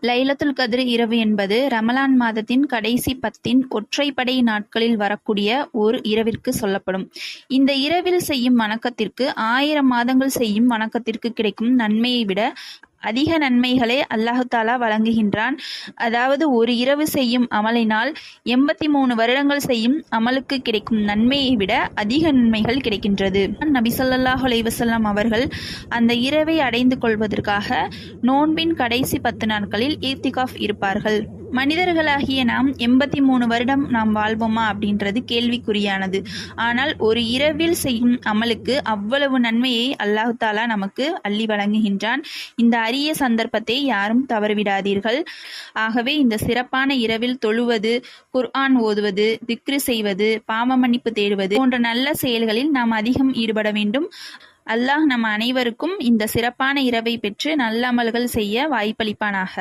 லைலத்துல் கத்ர் இரவு என்பது ரமலான் மாதத்தின் கடைசி 10 ஒற்றைப்படை நாட்களில் வரக்கூடிய ஓர் இரவிற்கு சொல்லப்படும். இந்த இரவில் செய்யும் வணக்கத்திற்கு 1000 மாதங்கள் செய்யும் வணக்கத்திற்கு கிடைக்கும் நன்மையை விட அதிக நன்மைகளை அல்லாஹு தஆலா வழங்குகின்றான். அதாவது ஒரு இரவு செய்யும் அமலினால் 83 வருடங்கள் செய்யும் அமலுக்கு கிடைக்கும் நன்மையை விட அதிக நன்மைகள் கிடைக்கின்றது. நபி ஸல்லல்லாஹு அலைஹி வஸல்லம் அவர்கள் அந்த இரவை அடைந்து கொள்வதற்காக நோன்பின் கடைசி 10 நாட்களில் இத்திகாஃப் இருப்பார்கள். மனிதர்களாகிய நாம் 83 வருடம் நாம் வாழ்வோமா அப்படின்றது கேள்விக்குறியானது. ஆனால் ஒரு இரவில் செய்யும் அமலுக்கு அவ்வளவு நன்மையை அல்லாஹு தஆலா நமக்கு அள்ளி வழங்குகின்றான். இந்த அரிய சந்தர்ப்பத்தை யாரும் தவறவிடாதீர்கள். ஆகவே இந்த சிறப்பான இரவில் தொழுவது, குர்ஆன் ஓதுவது, திக்ரு செய்வது, பாவ மன்னிப்பு தேடுவது போன்ற நல்ல செயல்களில் நாம் அதிகம் ஈடுபட வேண்டும். அல்லாஹ் நம் அனைவருக்கும் இந்த சிறப்பான இரவை பெற்று நல்ல அமல்கள் செய்ய வாய்ப்பளிப்பானாக.